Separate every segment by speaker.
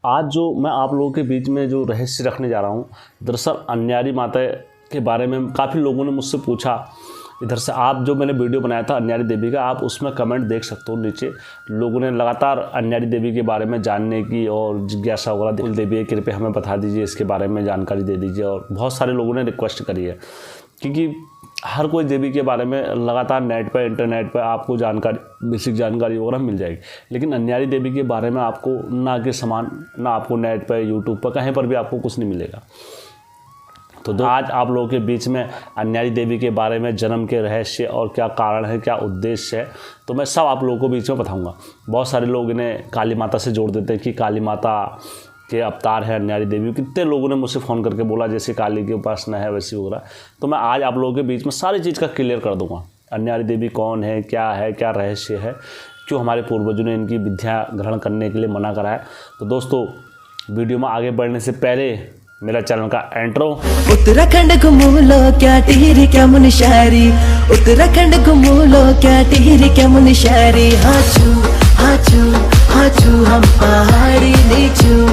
Speaker 1: आज जो मैं आप लोगों के बीच में जो रहस्य रखने जा रहा हूँ, दरअसल अन्यारी माता के बारे में काफ़ी लोगों ने मुझसे पूछा। इधर से आप जो मैंने वीडियो बनाया था अन्यारी देवी का, आप उसमें कमेंट देख सकते हो। नीचे लोगों ने लगातार अन्यारी देवी के बारे में जानने की और जिज्ञासा वगैरह, कुल देवी कृपया हमें बता दीजिए, इसके बारे में जानकारी दे दीजिए। और बहुत सारे लोगों ने रिक्वेस्ट करी है, क्योंकि हर कोई देवी के बारे में लगातार नेट पर, इंटरनेट पर आपको जानकारी, बेसिक जानकारी वगैरह मिल जाएगी, लेकिन अन्यारी देवी के बारे में आपको ना के समान, ना आपको नेट पर, यूट्यूब पर, कहीं पर भी आपको कुछ नहीं मिलेगा। तो आज आप लोगों के बीच में अन्यारी देवी के बारे में, जन्म के रहस्य और क्या कारण है, क्या उद्देश्य है, तो मैं सब आप लोगों को बीच में बताऊंगा। बहुत सारे लोग इन्हें काली माता से जोड़ देते हैं कि काली माता के अवतार है अन्यारी देवी। कितने लोगों ने मुझसे फ़ोन करके बोला जैसे काली की उपासना है वैसी वगैरह। तो मैं आज आप लोगों के बीच में सारी चीज़ का क्लियर कर दूंगा। अन्यारी देवी कौन है, क्या रहस्य है, क्यों हमारे पूर्वजों ने इनकी विद्या ग्रहण करने के लिए मना करा है। तो दोस्तों, वीडियो में आगे बढ़ने से पहले मेरा चैनल का इंट्रो।
Speaker 2: उत्तराखंड घूमो लो क्या टिहरी क्या मुनशारी, उत्तराखंड घूमो लो क्या टिहरी क्या मुनशारी। हाचू हम पहाड़ी नीचू।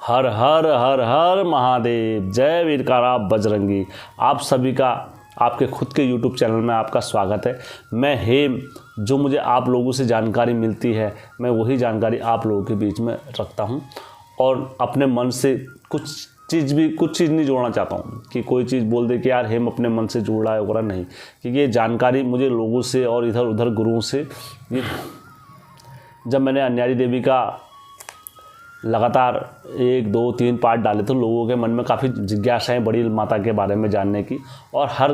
Speaker 1: हर हर हर हर महादेव, जय वीरकारा बजरंगी। आप सभी का आपके खुद के YouTube चैनल में आपका स्वागत है। मैं हेम, जो मुझे आप लोगों से जानकारी मिलती है, मैं वही जानकारी आप लोगों के बीच में रखता हूँ। और अपने मन से कुछ चीज़ नहीं जोड़ना चाहता हूँ कि कोई चीज़ बोल दे कि यार हेम अपने मन से जोड़ रहा है वगैरह, नहीं। क्योंकि ये जानकारी मुझे लोगों से और इधर उधर गुरुओं से, ये जब मैंने अन्यारी देवी का लगातार 1, 2, 3 पार्ट डाले तो लोगों के मन में काफ़ी जिज्ञासाएँ बड़ी माता के बारे में जानने की, और हर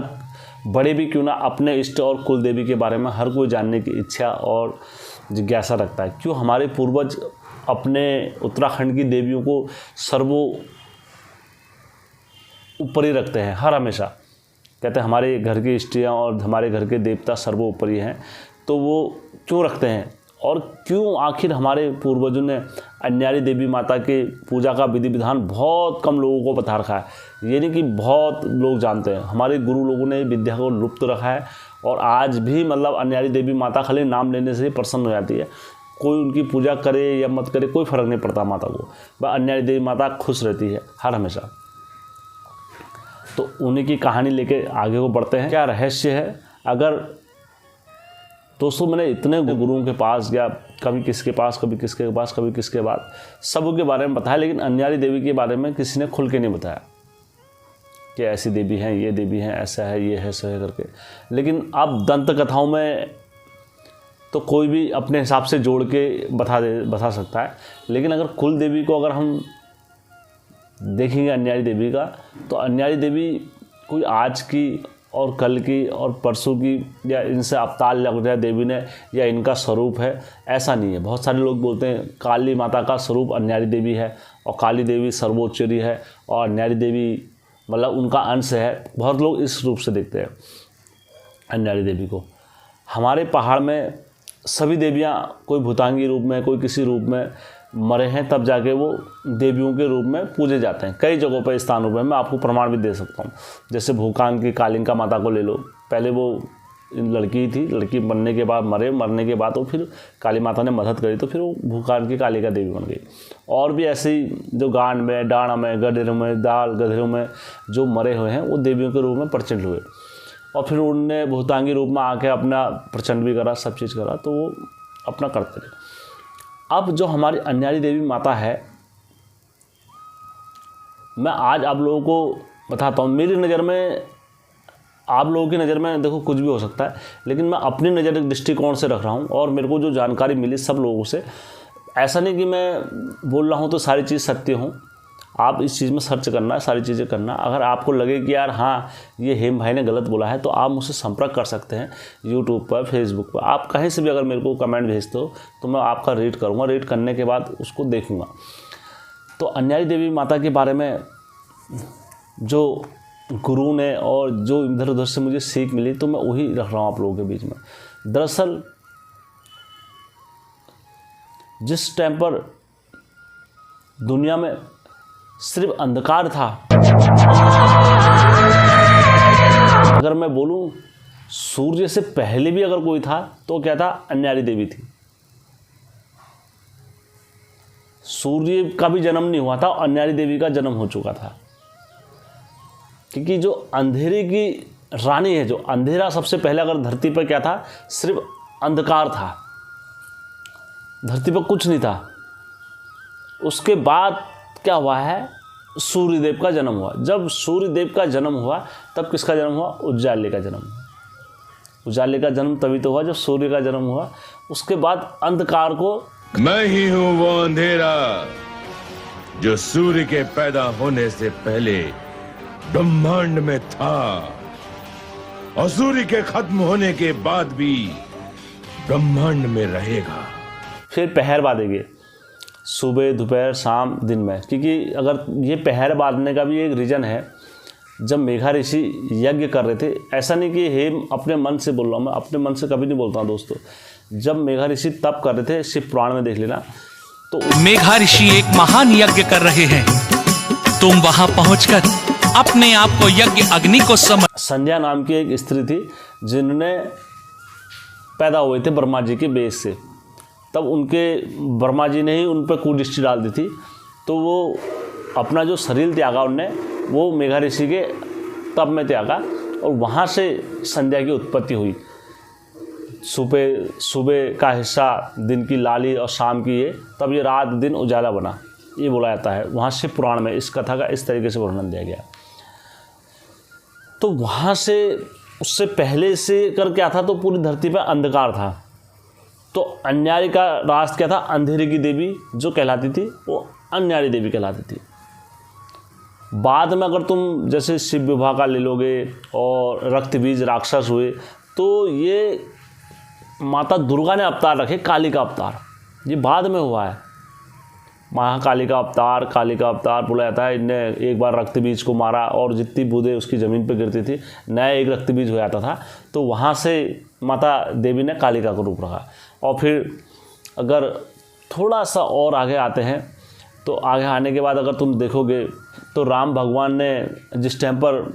Speaker 1: बड़े भी क्यों ना अपने इष्ट और कुल देवी के बारे में हर कोई जानने की इच्छा और जिज्ञासा रखता है। क्यों हमारे पूर्वज अपने उत्तराखंड की देवियों को सर्वो ऊपर ही रखते हैं, हर हमेशा कहते हैं हमारे घर की इष्टियाँ और हमारे घर के देवता सर्वोपरि हैं। तो वो क्यों रखते हैं और क्यों आखिर हमारे पूर्वजों ने अन्यारी देवी माता के पूजा का विधि विधान बहुत कम लोगों को बता रखा है। ये नहीं कि बहुत लोग जानते हैं, हमारे गुरु लोगों ने विद्या को लुप्त रखा है। और आज भी मतलब अन्यारी देवी माता खाली नाम लेने से ही प्रसन्न हो जाती है। कोई उनकी पूजा करे या मत करे, कोई फ़र्क नहीं पड़ता माता को, वह अन्यारी देवी माता खुश रहती है हर हमेशा। तो उन्हीं की कहानी लेके आगे को बढ़ते हैं। क्या रहस्य है? अगर दोस्तों, मैंने इतने गुरुओं के पास गया, कभी किसके पास, कभी किसके पास, कभी किसके बाद, सबों के बारे में बताया, लेकिन अन्यारी देवी के बारे में किसी ने खुल के नहीं बताया कि ऐसी देवी हैं, ये देवी हैं, ऐसा है, ये है, सो है करके। लेकिन अब दंत कथाओं में तो कोई भी अपने हिसाब से जोड़ के बता सकता है। लेकिन अगर कुल देवी को अगर हम देखेंगे अन्यारी देवी का, तो अन्यारी देवी कोई आज की और कल की और परसों की या इनसे अवतार लग जाए देवी ने या इनका स्वरूप है, ऐसा नहीं है। बहुत सारे लोग बोलते हैं काली माता का स्वरूप अन्यारी देवी है और काली देवी सर्वोच्चरी है और अन्यारी देवी मतलब उनका अंश है। बहुत लोग इस रूप से देखते हैं अन्यारी देवी को। हमारे पहाड़ में सभी देवियाँ कोई भूतांगी रूप में, कोई किसी रूप में मरे हैं, तब जाके वो देवियों के रूप में पूजे जाते हैं। कई जगहों पर, स्थानों पर मैं आपको प्रमाण भी दे सकता हूँ। जैसे भूकान की कालिका माता को ले लो। पहले वो लड़की थी, लड़की बनने के बाद मरने के बाद वो फिर काली माता ने मदद करी, तो फिर वो भूकान की कालिका देवी बन गई। और भी ऐसे ही जो गांड में, डाण में, गधेरों में, गधेरों में जो मरे हुए हैं वो देवियों के रूप में प्रचंड हुए, और फिर उनने भूतांगी रूप में आके अपना प्रचंड भी करा, सब चीज़ करा, तो वो अपना करते रहे। अब जो हमारी अन्यारी देवी माता है, मैं आज आप लोगों को बताता हूँ। मेरी नज़र में, आप लोगों की नज़र में देखो कुछ भी हो सकता है, लेकिन मैं अपनी नज़र दृष्टिकोण से रख रहा हूँ। और मेरे को जो जानकारी मिली सब लोगों से, ऐसा नहीं कि मैं बोल रहा हूँ तो सारी चीज़ सत्य हूँ। आप इस चीज़ में सर्च करना, सारी चीज़ें करना। अगर आपको लगे कि यार हाँ ये हेम भाई ने गलत बोला है, तो आप मुझसे संपर्क कर सकते हैं यूट्यूब पर, फेसबुक पर। आप कहीं से भी अगर मेरे को कमेंट भेजते हो तो मैं आपका रीड करूँगा, रीड करने के बाद उसको देखूँगा। तो अन्यारी देवी माता के बारे में जो गुरु ने और जो इधर उधर से मुझे सीख मिली, तो मैं वही रख रहा हूँ आप लोगों के बीच में। दरअसल जिस टाइम पर दुनिया में सिर्फ अंधकार था, अगर मैं बोलूं सूर्य से पहले भी अगर कोई था तो क्या था, अन्यारी देवी थी। सूर्य का भी जन्म नहीं हुआ था, अन्यारी देवी का जन्म हो चुका था। क्योंकि जो अंधेरे की रानी है, जो अंधेरा सबसे पहले अगर धरती पर क्या था, सिर्फ अंधकार था, धरती पर कुछ नहीं था। उसके बाद क्या हुआ है, सूर्यदेव का जन्म हुआ। जब सूर्यदेव का जन्म हुआ तब किसका जन्म हुआ, उजाले का जन्म हुआ। उजाले का जन्म तभी तो हुआ जब सूर्य का जन्म हुआ। उसके बाद अंधकार को,
Speaker 3: मैं ही हूं वो अंधेरा जो सूर्य के पैदा होने से पहले ब्रह्मांड में था और सूर्य के खत्म होने के बाद भी ब्रह्मांड में रहेगा।
Speaker 1: फिर पहर बांधेंगे, सुबह दोपहर शाम दिन में। क्योंकि अगर ये पहर बांधने का भी एक रीज़न है, जब मेघा ऋषि यज्ञ कर रहे थे, ऐसा नहीं कि हे अपने मन से बोल रहा हूँ, मैं अपने मन से कभी नहीं बोलता हूँ दोस्तों। जब मेघा ऋषि तप कर रहे थे, शिव पुराण में देख लेना, तो
Speaker 4: मेघा ऋषि एक महान यज्ञ कर रहे हैं। तुम वहां पहुंचकर अपने आप को यज्ञ अग्नि को समझ।
Speaker 1: संध्या नाम की एक स्त्री थी जिन्होंने पैदा हुए थे ब्रह्मा जी के बेस से। तब उनके ब्रह्मा जी ने ही उन पर कुदृष्टि डाल दी थी, तो वो अपना जो शरीर त्यागा उनने, वो मेघा ऋषि के तप में त्यागा, और वहाँ से संध्या की उत्पत्ति हुई। सुबह का हिस्सा दिन की लाली और शाम की ये, तब ये रात दिन उजाला बना, ये बोला जाता है। वहाँ शिव पुराण में इस कथा का इस तरीके से वर्णन दिया गया। तो वहाँ से, उससे पहले से कर क्या था, तो पूरी धरती पर अंधकार था। तो अन्यारी का राज क्या था, अंधेरे की देवी जो कहलाती थी वो अन्यारी देवी कहलाती थी। बाद में अगर तुम जैसे शिव विवाह का ले लोगे और रक्त बीज राक्षस हुए, तो ये माता दुर्गा ने अवतार रखे, काली का अवतार, ये बाद में हुआ है। महाकाली का अवतार, काली का अवतार बोला जाता है। इनने एक बार रक्त बीज को मारा और जितनी बूंदें उसकी ज़मीन पर गिरती थी, नया एक रक्त बीज हो जाता था। तो वहाँ से माता देवी ने कालिका का रूप रखा। और फिर अगर थोड़ा सा और आगे आते हैं, तो आगे आने के बाद अगर तुम देखोगे तो राम भगवान ने जिस टाइम पर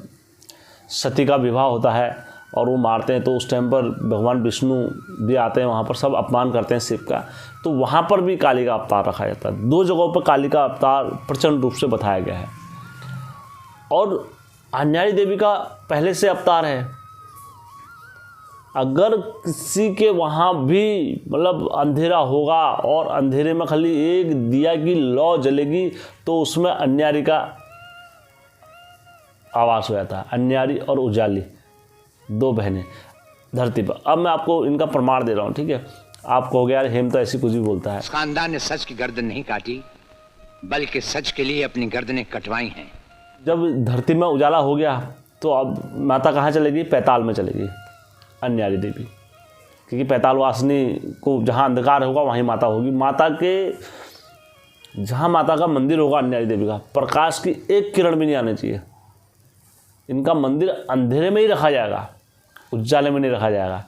Speaker 1: सती का विवाह होता है और वो मारते हैं, तो उस टाइम पर भगवान विष्णु भी आते हैं, वहाँ पर सब अपमान करते हैं शिव का। तो वहाँ पर भी काली का अवतार रखा जाता है। 2 जगहों पर काली का अवतार प्रचंड रूप से बताया गया है। और अन्यारी देवी का पहले से अवतार है। अगर किसी के वहाँ भी मतलब अंधेरा होगा और अंधेरे में खाली एक दिया की लौ जलेगी, तो उसमें अन्यारी का आवास हो जाता है। अन्यारी और उजाली 2 बहनें धरती पर। अब मैं आपको इनका प्रमाण दे रहा हूँ, ठीक है। आप कहोगे यार हेम तो ऐसी कुछ भी बोलता है।
Speaker 5: खानदान ने सच की गर्दन नहीं काटी, बल्कि सच के लिए अपनी गर्दनें कटवाई हैं।
Speaker 1: जब धरती में उजाला हो गया, तो अब माता कहाँ चलेगी, पैताल में चलेगी अन्यारी देवी। क्योंकि पैताल वासिनी को जहाँ अंधकार होगा वहीं माता होगी। माता के जहाँ माता का मंदिर होगा अन्यारी देवी का, प्रकाश की एक किरण भी नहीं आनी चाहिए। इनका मंदिर अंधेरे में ही रखा जाएगा, उजाले में नहीं रखा जाएगा,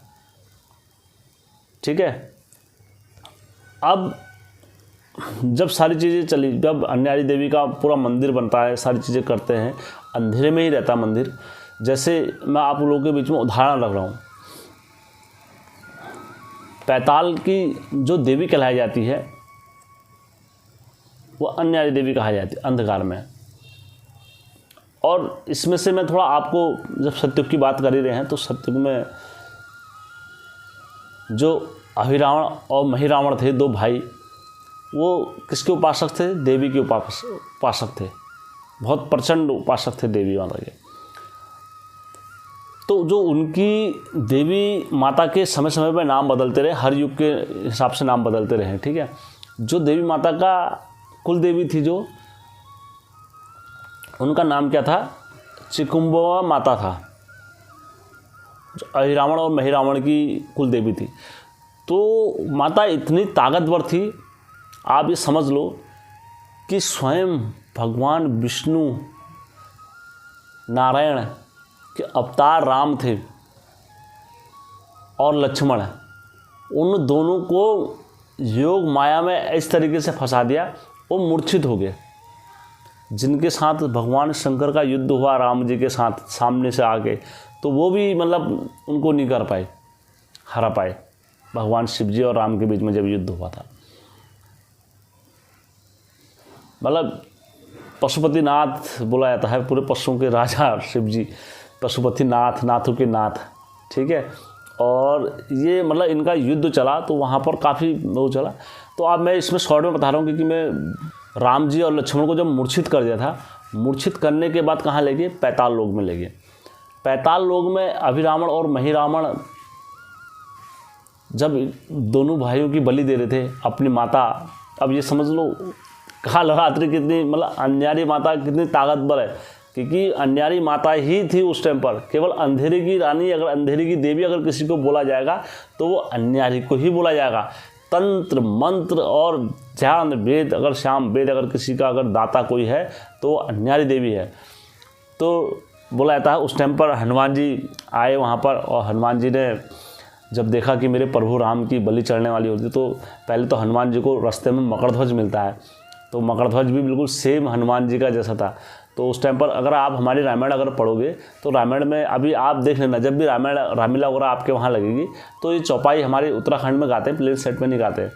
Speaker 1: ठीक है। अब जब सारी चीज़ें चली, जब अन्यारी देवी का पूरा मंदिर बनता है, सारी चीज़ें करते हैं, अंधेरे में ही रहता है मंदिर। जैसे मैं आप लोगों के बीच में उदाहरण रख रहा हूँ, पैताल की जो देवी कहलाई जाती है वो अन्यारी देवी कहा जाती है अंधकार में। और इसमें से मैं थोड़ा आपको, जब सत्युग की बात कर ही रहे हैं, तो सत्युग में जो अहिरावण और महिरावण थे, 2 भाई, वो किसके उपासक थे, देवी के उपासक थे। बहुत प्रचंड उपासक थे देवी माता के। तो जो उनकी देवी माता के समय समय पर नाम बदलते रहे, हर युग के हिसाब से नाम बदलते रहे, ठीक है। जो देवी माता का कुल देवी थी, जो उनका नाम क्या था, चिकुम्बवा माता था, जो अहिरावण और महिरावण की कुल देवी थी। तो माता इतनी ताकतवर थी, आप ये समझ लो कि स्वयं भगवान विष्णु नारायण के अवतार राम थे और लक्ष्मण, उन दोनों को योग माया में इस तरीके से फंसा दिया, वो मूर्छित हो गए। जिनके साथ भगवान शंकर का युद्ध हुआ राम जी के साथ सामने से आके, तो वो भी मतलब उनको नहीं कर पाए, हरा पाए। भगवान शिव जी और राम के बीच में जब युद्ध हुआ था, मतलब पशुपतिनाथ बोला जाता है, पूरे पशुओं के राजा शिव जी, पशुपतिनाथ, नाथों के नाथ, ठीक है। और ये मतलब इनका युद्ध चला तो वहाँ पर काफ़ी वो चला। तो अब मैं इसमें शॉर्ट में बता रहा हूँ क्योंकि मैं राम जी और लक्ष्मण को जब मूर्छित कर दिया था, मूर्छित करने के बाद कहाँ ले गए, पैताल लोक में ले गए। पैताल लोक में अभिरावण और महिरावण जब दोनों भाइयों की बलि दे रहे थे अपनी माता, अब ये समझ लो कालरात्रि कितनी मतलब अन्यारी माता कितनी ताकतवर है, क्योंकि अन्यारी माता ही थी उस टाइम पर। केवल अंधेरे की रानी, अगर अंधेरे की देवी अगर किसी को बोला जाएगा तो वो अन्यारी को ही बोला जाएगा। तंत्र मंत्र और ध्यान वेद, अगर श्याम वेद अगर किसी का अगर दाता कोई है तो वो अन्यारी देवी है। तो बोला जाता है उस टाइम पर हनुमान जी आए वहाँ पर, और हनुमान जी ने जब देखा कि मेरे प्रभु राम की बलि चढ़ने वाली होती, तो पहले तो हनुमान जी को रास्ते में मकरध्वज मिलता है, तो मकरध्वज भी बिल्कुल सेम हनुमान जी का जैसा था। तो उस टाइम पर अगर आप हमारी रामायण अगर पढ़ोगे तो रामायण में अभी आप देख लेना, जब भी रामायण रामलीला वगैरह आपके वहाँ लगेगी तो ये चौपाई हमारे उत्तराखंड में गाते हैं, प्लेन सेट में नहीं गाते।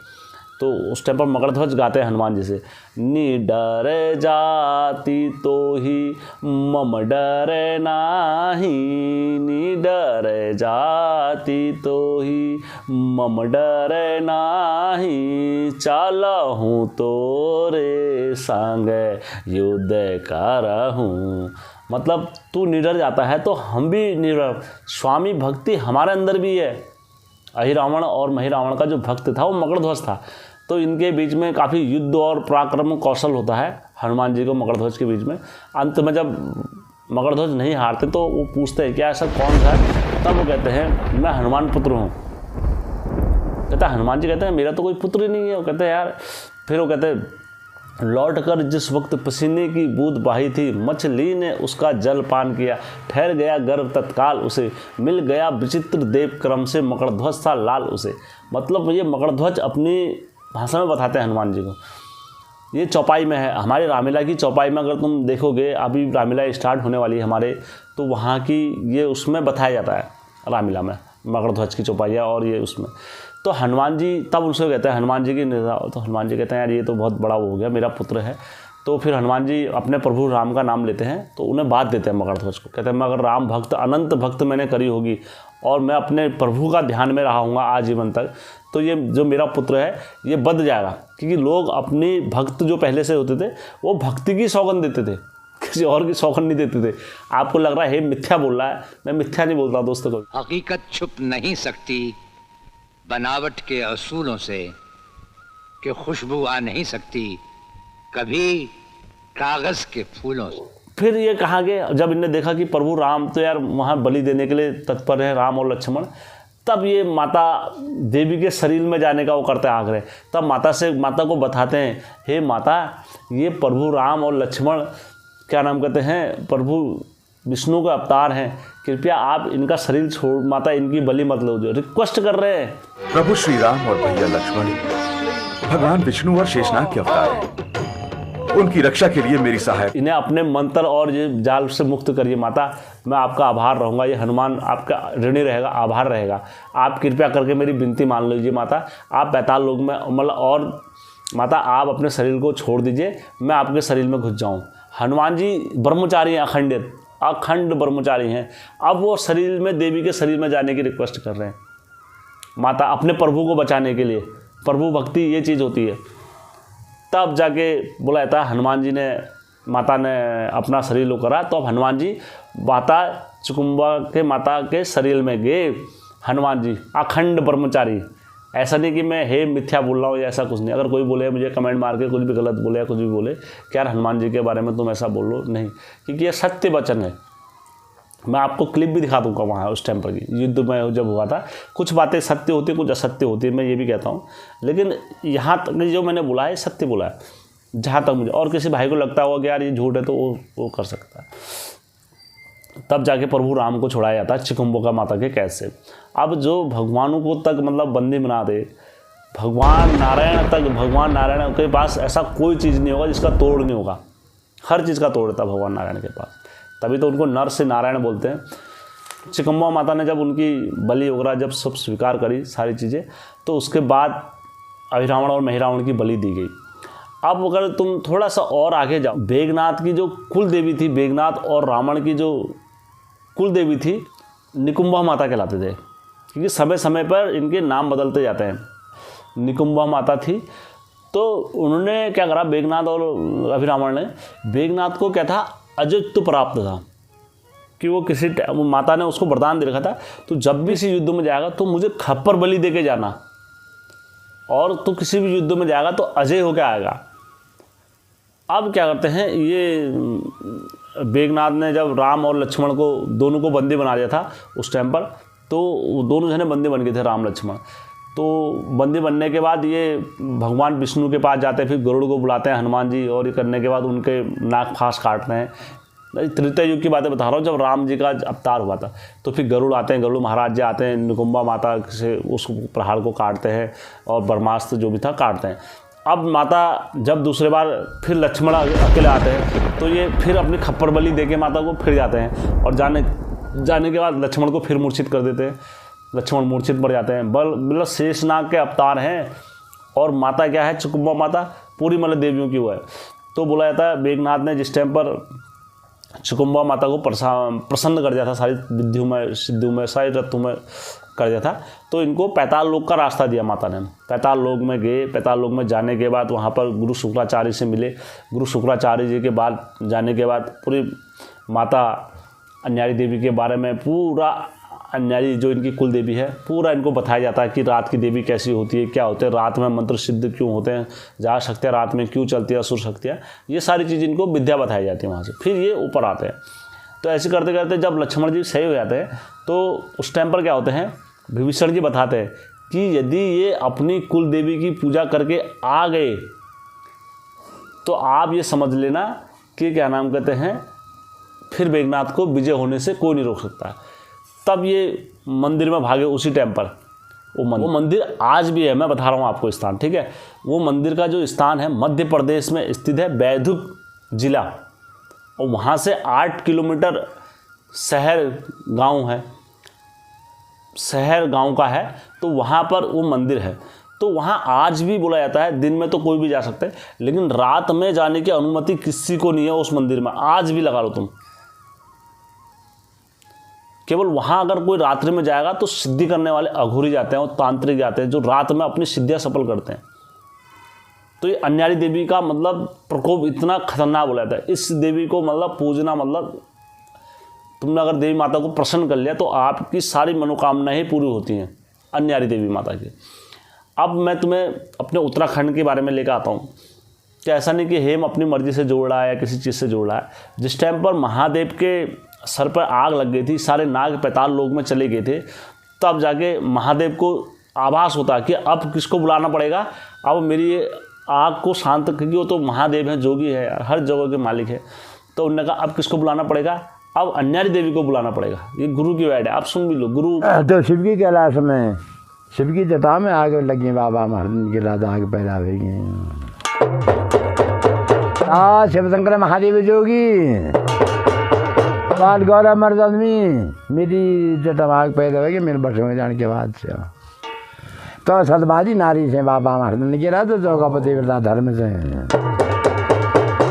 Speaker 1: तो उस टाइम पर मकरध्वज गाते हैं हनुमान जी से, निडर जाति तो ही मम डर नाही, निडर जाति तो ही मम डर नाही, चालहूँ तोरे संग युद्ध करहूँ। मतलब तू निडर जाता है तो हम भी निडर, स्वामी भक्ति हमारे अंदर भी है। अहिरावण और महिरावण का जो भक्त था वो मकरध्वज था, तो इनके बीच में काफ़ी युद्ध और पराक्रम कौशल होता है हनुमान जी को मकरध्वज के बीच में। अंत में जब मकरध्वज नहीं हारते तो वो पूछते हैं क्या ऐसा कौन था, तब वो कहते हैं मैं हनुमान पुत्र हूँ। कहता है हनुमान जी कहते हैं मेरा तो कोई पुत्र ही नहीं है। वो कहते हैं यार, फिर वो कहते हैं लौट कर जिस वक्त पसीने की बूंद बही थी, मछली ने उसका जल पान किया, ठहर गया गर्व तत्काल उसे, मिल गया विचित्र देव क्रम से, मकरध्वज था लाल उसे। मतलब ये मकरध्वज अपनी भाषा में बताते हैं हनुमान जी को। ये चौपाई में है, हमारी रामलीला की चौपाई में अगर तुम देखोगे, अभी रामलीला स्टार्ट होने वाली है हमारे, तो वहाँ की ये उसमें बताया जाता है रामलीला में, मकरध्वज की चौपाई है और ये उसमें। तो हनुमान जी तब उनसे कहते हैं हनुमान जी की निदा, तो हनुमान जी कहते हैं यार ये तो बहुत बड़ा वो हो गया, मेरा पुत्र है। तो फिर हनुमान जी अपने प्रभु राम का नाम लेते हैं, तो उन्हें बात देते हैं मकरध्वज को। कहते हैं मैं अगर राम भक्त अनंत भक्त मैंने करी होगी और मैं अपने प्रभु का ध्यान में रहा हूँगा आजीवन तक, तो ये जो मेरा पुत्र है ये बद जाएगा। क्योंकि लोग अपनी भक्त जो पहले से होते थे वो भक्ति की सौगंध देते थे, किसी और की सौगंध नहीं देते थे। आपको लग रहा है मिथ्या बोल रहा है, मैं मिथ्या नहीं बोलता दोस्तों को।
Speaker 5: हकीकत छुप नहीं सकती बनावट के असूलों से, कि खुशबू आ नहीं सकती कभी कागज के फूलों से।
Speaker 1: फिर ये कहा कि जब इन्हें देखा कि प्रभु राम तो यार वहाँ बलि देने के लिए तत्पर है, राम और लक्ष्मण, तब ये माता देवी के शरीर में जाने का वो करते हैं आग्रह। तब माता को बताते हैं, हे माता ये प्रभु राम और लक्ष्मण क्या नाम कहते हैं, प्रभु विष्णु का अवतार हैं, कृपया आप इनका शरीर छोड़, माता इनकी बलि मत लो, जो रिक्वेस्ट कर रहे हैं।
Speaker 6: प्रभु श्री राम और भैया लक्ष्मण भगवान विष्णु और शेषनाग के अवतार हैं, उनकी रक्षा के लिए मेरी सहायता।
Speaker 1: इन्हें अपने मंत्र और ये जाल से मुक्त करिए माता, मैं आपका आभार रहूँगा, ये हनुमान आपका ऋणी रहेगा, आभार रहेगा। आप कृपया करके मेरी विनती मान लीजिए माता, आप पैताल लोक में मतलब, और माता आप अपने शरीर को छोड़ दीजिए, मैं आपके शरीर में घुस जाऊँ। हनुमान जी ब्रह्मचारी हैं, अखंड ब्रह्मचारी हैं। अब वो शरीर में, देवी के शरीर में जाने की रिक्वेस्ट कर रहे हैं माता, अपने प्रभु को बचाने के लिए। प्रभु भक्ति ये चीज़ होती है। तब जाके बोला जाता है हनुमान जी ने, माता ने अपना शरीर लो करा, तो अब हनुमान जी माता चुकुम्बा के माता के शरीर में गए। हनुमान जी अखंड ब्रह्मचारी, ऐसा नहीं कि मैं हे मिथ्या बोल रहा हूँ या ऐसा कुछ नहीं। अगर कोई बोले मुझे कमेंट मार के कुछ भी गलत बोले या कुछ भी बोले कि यार हनुमान जी के बारे में तुम ऐसा बोलो, नहीं, क्योंकि ये सत्य वचन है। मैं आपको क्लिप भी दिखा दूंगा वहाँ उस टाइम पर की युद्ध में जब हुआ था। कुछ बातें सत्य होती है, कुछ असत्य होती है, मैं ये भी कहता हूँ, लेकिन यहाँ तक जो मैंने बोला है सत्य बोला है जहाँ तक मुझे। और किसी भाई को लगता होगा कि यार ये झूठ है तो वो कर सकता है। तब जाके प्रभु राम को छुड़ाया जाता है चिकुम्बका माता के कैद से। अब जो भगवानों को तक मतलब बंदी बना दे, भगवान नारायण के पास ऐसा कोई चीज़ नहीं होगा जिसका तोड़ नहीं होगा। हर चीज़ का तोड़ था भगवान नारायण के पास, तभी तो उनको नर से नारायण बोलते हैं। चिकुम्बा माता ने जब उनकी बलि वगैरह जब सब स्वीकार करी सारी चीज़ें, तो उसके बाद अहिरावण और महिरावण की बलि दी गई। अब अगर तुम थोड़ा सा और आगे जाओ, बेगनाथ की जो कुल देवी थी, बेगनाथ और रावण की जो कुल देवी थी, निकुंभा माता कहलाते थे, क्योंकि समय समय पर इनके नाम बदलते जाते हैं। निकुंभा माता थी, तो उन्होंने क्या करा, बेगनाथ और अभिरावण ने, बेगनाथ को क्या था, अजत्य प्राप्त था कि वो माता ने उसको वरदान दे रखा था, तो जब भी किसी युद्ध में जाएगा तो मुझे खप्पर बलि दे के जाना, और तो किसी भी युद्ध में जाएगा तो अजय होकर आएगा। अब क्या करते हैं, ये बेगनाथ ने जब राम और लक्ष्मण को दोनों को बंदी बना दिया था उस टाइम पर, तो दोनों जने बंदी बन गए थे, राम लक्ष्मण। तो बंदी बनने के बाद ये भगवान विष्णु के पास जाते हैं, फिर गरुड़ को बुलाते हैं हनुमान जी, और ये करने के बाद उनके नाक फांस काटते हैं। त्रेता युग की बातें बता रहा हूँ, जब राम जी का अवतार हुआ था। तो फिर गरुड़ आते हैं, गरुड़ महाराज जी आते हैं, निकुंभा माता से उस प्रहार को काटते हैं और ब्रह्मास्त्र जो भी था काटते हैं। अब माता जब दूसरे बार फिर लक्ष्मण अकेले आते हैं, तो ये फिर अपनी खप्पर बलि दे के माता को फिर जाते हैं, और जाने के बाद लक्ष्मण को फिर मूर्छित कर देते हैं। लक्ष्मण मूर्छित पड़ जाते हैं। मतलब शेषनाग के अवतार हैं, और माता क्या है, चुकुम्बा माता पूरी मतलब देवियों की वो है। तो बोला जाता है बेगनाथ ने जिस टाइम पर चुकुम्बा माता को प्रसन्न कर दिया था, सारी विद्युओं में, सिद्धियों में, सारी रत्तों में कर दिया था, तो इनको पैताल लोक का रास्ता दिया माता ने। पैताल लोक में गए, पैताल लोक में जाने के बाद वहाँ पर गुरु शुक्राचार्य से मिले। गुरु शुक्राचार्य जी के बाद जाने के बाद पूरी माता अन्यारी देवी के बारे में पूरा, अन्यारी जो इनकी कुल देवी है, पूरा इनको बताया जाता है कि रात की देवी कैसी होती है, क्या होते हैं, रात में मंत्र सिद्ध क्यों होते हैं, जा शक्तियाँ रात में क्यों चलती है, असुर शक्तियाँ, ये सारी चीज़ इनको विद्या बताई जाती है वहाँ से। फिर ये ऊपर आते हैं। तो ऐसे करते करते जब लक्ष्मण जी सही हो जाते हैं, तो उस टाइम पर क्या होते हैं, विभीषण जी बताते हैं कि यदि ये अपनी कुल देवी की पूजा करके आ गए, तो आप ये समझ लेना कि क्या नाम कहते हैं, फिर बेगनाथ को विजय होने से कोई नहीं रोक सकता। तब ये मंदिर में भागे उसी टाइम पर। वो मंदिर आज भी है, मैं बता रहा हूँ आपको स्थान, ठीक है। वो मंदिर का जो स्थान है मध्य प्रदेश में स्थित है, बैधुक जिला, और वहाँ से 8 किलोमीटर शहर गांव है, शहर गांव का है, तो वहाँ पर वो मंदिर है। तो वहाँ आज भी बोला जाता है, दिन में तो कोई भी जा सकता है, लेकिन रात में जाने की अनुमति किसी को नहीं है उस मंदिर में। आज भी लगा लो तुम, केवल वहाँ अगर कोई रात्रि में जाएगा तो सिद्धि करने वाले अघोरी जाते हैं और तांत्रिक जाते हैं, जो रात में अपनी सिद्धियाँ सफल करते हैं। तो ये अन्यारी देवी का मतलब प्रकोप इतना खतरनाक बोला जाता है। इस देवी को मतलब पूजना, मतलब तुमने अगर देवी माता को प्रसन्न कर लिया तो आपकी सारी मनोकामनाएं ही पूरी होती हैं, अन्यारी देवी माता की। अब मैं तुम्हें अपने उत्तराखंड के बारे में लेकर आता हूँ कि ऐसा नहीं कि हेम अपनी मर्जी से जोड़ रहा है या किसी चीज़ से जोड़ रहा है। जिस टाइम पर महादेव के सर पर आग लग गई थी, सारे नाग पैताल लोक में चले गए थे, तब जाके महादेव को आभास होता कि अब किसको बुलाना पड़ेगा, अब मेरी आग को शांत, क्योंकि वो तो महादेव हैं, जोगी है, हर जगह के मालिक है। तो उन्होंने कहा अब किसको बुलाना पड़ेगा, अब अन्यारी देवी को बुलाना पड़ेगा। ये गुरु की वाइड है, आप सुन भी लो। गुरु
Speaker 7: तो शिव की कैलाश में, शिव की जटा में आग लगी, बाबा महाराज के रात आग पैदा हुई। शिव शंकर महादेव जोगी बाल गौरव मर्द आदमी, मेरी जटा में आग पैदा होगी मेरे बस में जाने के बाद से। तो सदबाजी नारी से बाबा महाराज ने गिरा, तो चौका पतिव्रता धर्म से।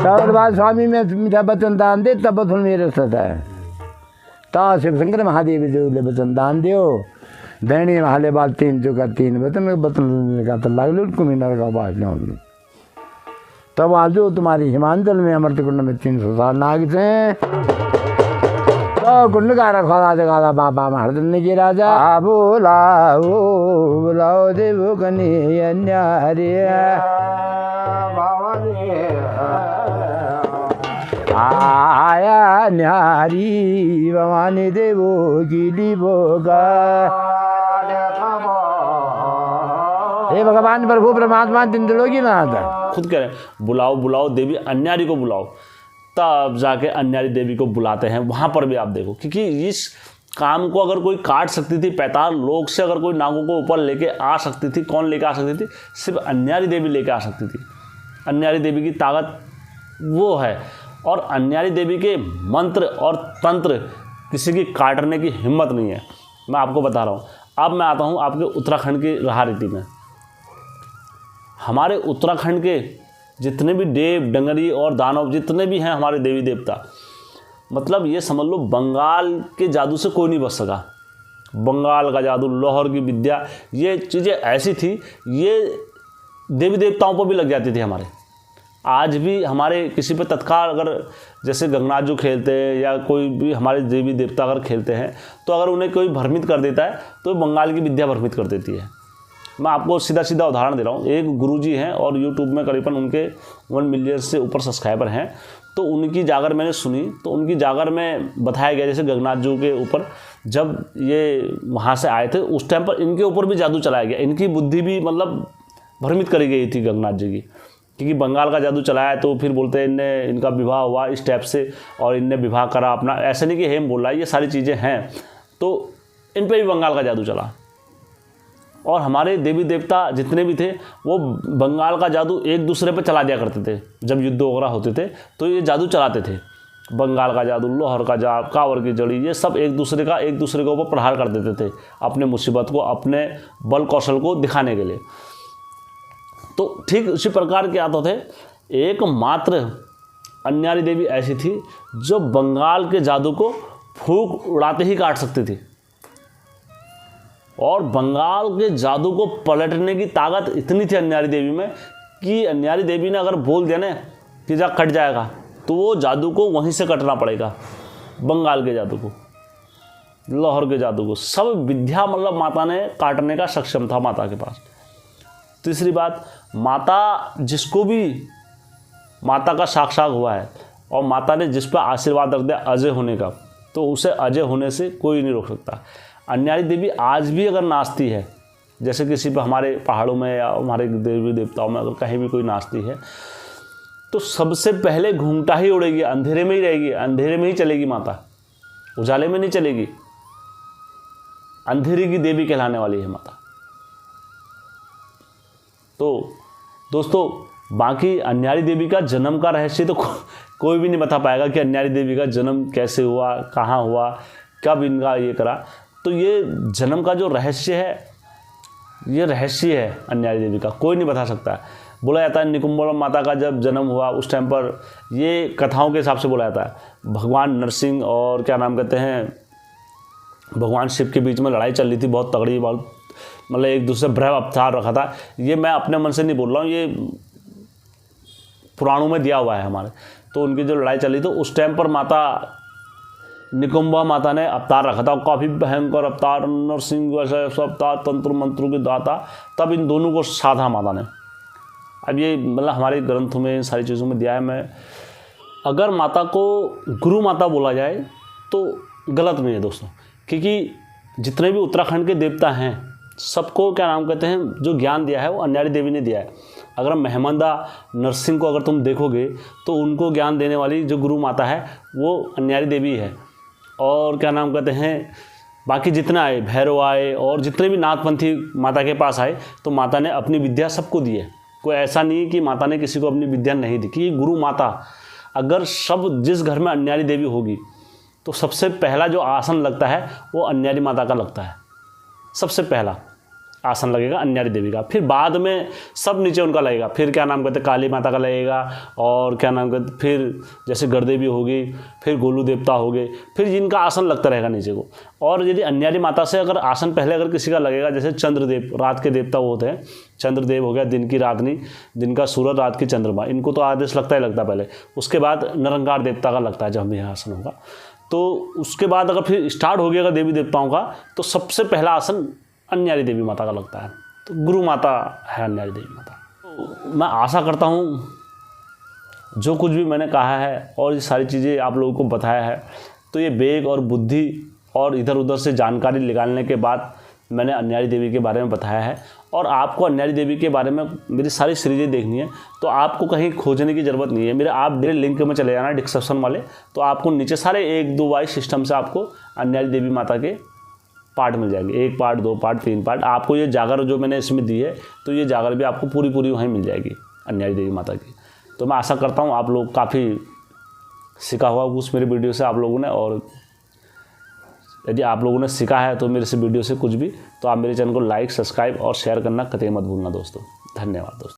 Speaker 7: तो बाद स्वामी में मीठा बचन दान दे, तब बचन मेरे सत है। तो शिव शंकर महादेव जो बचन दान दियो, दैनी हाले बाल 3 चौका 3 बचन का तो लागलो कुमिनर का बात नहीं। तब आज जो तुम्हारी हिमांचल में अमृत कुंड में 300 साल नाग से, तो कुंड का रखा जगा बाबा महाराज ने की राजा। बोलाओ बोलाओ देवो कनी अन्यारी, आया न्यारी भवानी देवो की लिबोगा। हे भगवान प्रभु परमात्मा दिन दिलोगी ना था,
Speaker 1: खुद कह रहे हैं बुलाओ बुलाओ देवी अन्यारी को बुलाओ। तब जाके अन्यारी देवी को बुलाते हैं। वहाँ पर भी आप देखो, क्योंकि इस काम को अगर कोई काट सकती थी, पैताल लोक से अगर कोई नागों को ऊपर लेके आ सकती थी, कौन लेके आ सकती थी, सिर्फ अन्यारी देवी लेके आ सकती थी। अन्यारी देवी की ताकत वो है, और अन्यारी देवी के मंत्र और तंत्र किसी की काटने की हिम्मत नहीं है, मैं आपको बता रहा हूँ। अब मैं आता हूँ आपके उत्तराखंड की राह रीति में। हमारे उत्तराखंड के जितने भी देव डंगरी और दानव जितने भी हैं हमारे देवी देवता, मतलब ये समझ लो बंगाल के जादू से कोई नहीं बच सका। बंगाल का जादू, लाहौर की विद्या, ये चीज़ें ऐसी थी, ये देवी देवताओं पर भी लग जाती थी हमारे। आज भी हमारे किसी पे तत्काल अगर जैसे गंगनाथ जो खेलते हैं या कोई भी हमारे देवी देवता अगर खेलते हैं, तो अगर उन्हें कोई भ्रमित कर देता है तो बंगाल की विद्या भ्रमित कर देती है। मैं आपको सीधा सीधा उदाहरण दे रहा हूँ। एक गुरुजी हैं और यूट्यूब में करीबन उनके 1 मिलियन से ऊपर सब्सक्राइबर हैं। तो उनकी जागर मैंने सुनी, तो उनकी जागर में बताया गया जैसे गंगनाथ जी के ऊपर जब ये वहाँ से आए थे उस टाइम पर इनके ऊपर भी जादू चलाया गया। इनकी बुद्धि भी मतलब भ्रमित करी गई थी गंगनाथ जी की, क्योंकि बंगाल का जादू चलाया तो फिर बोलते हैं इनका विवाह हुआ इस टाइप से और इनने विवाह करा अपना। ऐसे नहीं कि हेम बोल रहा है, ये सारी चीज़ें हैं। तो इन पर भी बंगाल का जादू चला और हमारे देवी देवता जितने भी थे वो बंगाल का जादू एक दूसरे पे चला दिया करते थे। जब युद्ध वगैरह होते थे तो ये जादू चलाते थे, बंगाल का जादू, लाहौर का जाप, कांवर की जड़ी, ये सब एक दूसरे के ऊपर प्रहार कर देते थे अपने मुसीबत को, अपने बल कौशल को दिखाने के लिए। तो ठीक उसी प्रकार के आते थे। एकमात्र अन्यारी देवी ऐसी थी जो बंगाल के जादू को फूंक उड़ाते ही काट सकती थी और बंगाल के जादू को पलटने की ताकत इतनी थी अन्यारी देवी में कि अन्यारी देवी ने अगर बोल दिया ना कि जा कट जाएगा तो वो जादू को वहीं से कटना पड़ेगा। बंगाल के जादू को, लाहौर के जादू को, सब विद्या मतलब माता ने काटने का सक्षम था माता के पास। तीसरी बात, माता जिसको भी माता का साक्षात हुआ है और माता ने जिस पर आशीर्वाद रख दिया अजय होने का, तो उसे अजय होने से कोई नहीं रोक सकता। अन्यारी देवी आज भी अगर नाचती है, जैसे किसी पर हमारे पहाड़ों में या हमारे देवी देवताओं में अगर कहीं भी कोई नाचती है तो सबसे पहले घूंघटा ही उड़ेगी, अंधेरे में ही रहेगी, अंधेरे में ही चलेगी माता, उजाले में नहीं चलेगी। अंधेरे की देवी कहलाने वाली है माता। तो दोस्तों बाकी अन्यारी देवी का जन्म का रहस्य तो कोई भी नहीं बता पाएगा कि अन्यारी देवी का जन्म कैसे हुआ, कहाँ हुआ, कब इनका ये करा। तो ये जन्म का जो रहस्य है, ये रहस्य है अन्यारी देवी का, कोई नहीं बता सकता। बोला जाता है निकुंभा माता का जब जन्म हुआ उस टाइम पर, ये कथाओं के हिसाब से बोला जाता है, भगवान नरसिंह और क्या नाम कहते हैं भगवान शिव के बीच में लड़ाई चल रही थी बहुत तगड़ी, बहुत मतलब एक दूसरे ब्रह्म अवतार रखा था। ये मैं अपने मन से नहीं बोल रहा हूँ, ये पुराणों में दिया हुआ है हमारे। तो उनकी जो लड़ाई चली तो उस टाइम पर माता निकुंभा माता ने अवतार रखा था, काफ़ी भयंकर अवतार, नरसिंह वैसे अवतार, तंत्र मंत्रों के दाता। तब इन दोनों को साधा माता ने। अब ये मतलब हमारे ग्रंथों में इन सारी चीज़ों में दिया है। मैं अगर माता को गुरु माता बोला जाए तो गलत नहीं है दोस्तों, क्योंकि जितने भी उत्तराखंड के देवता हैं सबको क्या नाम कहते हैं जो ज्ञान दिया है वो अन्यारी देवी ने दिया है। अगर महमदा नरसिंह को अगर तुम देखोगे तो उनको ज्ञान देने वाली जो गुरु माता है वो अन्यारी देवी है। और क्या नाम कहते हैं बाकी जितने आए, भैरव आए और जितने भी नाथपंथी माता के पास आए, तो माता ने अपनी विद्या सबको दी है। कोई ऐसा नहीं कि माता ने किसी को अपनी विद्या नहीं दी, कि गुरु माता अगर सब जिस घर में अन्यारी देवी होगी तो सबसे पहला जो आसन लगता है वो अन्यारी माता का लगता है। सबसे पहला आसन लगेगा अन्यारी देवी का, फिर बाद में सब नीचे उनका लगेगा। फिर क्या नाम कहते काली माता का लगेगा और क्या नाम कहते फिर जैसे गढ़देवी होगी, फिर गोलू देवता हो गए, फिर जिनका आसन लगता रहेगा नीचे को। और यदि अन्यारी माता से अगर आसन पहले अगर किसी का लगेगा, जैसे चंद्रदेव रात के देवता वो होते हैं, चंद्रदेव हो गया दिन की रातनी, दिन का सूरज रात की चंद्रमा, इनको तो आदेश लगता ही लगता पहले। उसके बाद निरंकार देवता का लगता है जब भी आसन होगा। तो उसके बाद अगर फिर स्टार्ट हो गया देवी देवताओं का, तो सबसे पहला आसन अन्यारी देवी माता का लगता है। तो गुरु माता है अन्यारी देवी माता। तो मैं आशा करता हूँ जो कुछ भी मैंने कहा है और ये सारी चीज़ें आप लोगों को बताया है, तो ये वेग और बुद्धि और इधर उधर से जानकारी निकालने के बाद मैंने अन्यारी देवी के बारे में बताया है। और आपको अन्यारी देवी के बारे में मेरी सारी सीरीज़ें देखनी है तो आपको कहीं खोजने की ज़रूरत नहीं है। आप मेरे लिंक में चले जाना डिस्क्रिप्शन वाले, तो आपको नीचे सारे 1-2 वाइज सिस्टम से आपको अन्यारी देवी माता के पार्ट मिल जाएंगे। 1 पार्ट, 2 पार्ट, 3 पार्ट। आपको ये जागर जो मैंने इसमें दी है तो ये जागर भी आपको पूरी वहीं मिल जाएगी अन्यारी देवी माता की। तो मैं आशा करता हूँ आप लोग काफ़ी सीखा हुआ उस मेरी वीडियो से आप लोगों ने। और यदि आप लोगों ने सीखा है तो मेरे से वीडियो से कुछ भी, तो आप मेरे चैनल को लाइक, सब्सक्राइब और शेयर करना कतई मत भूलना दोस्तों। धन्यवाद दोस्तों।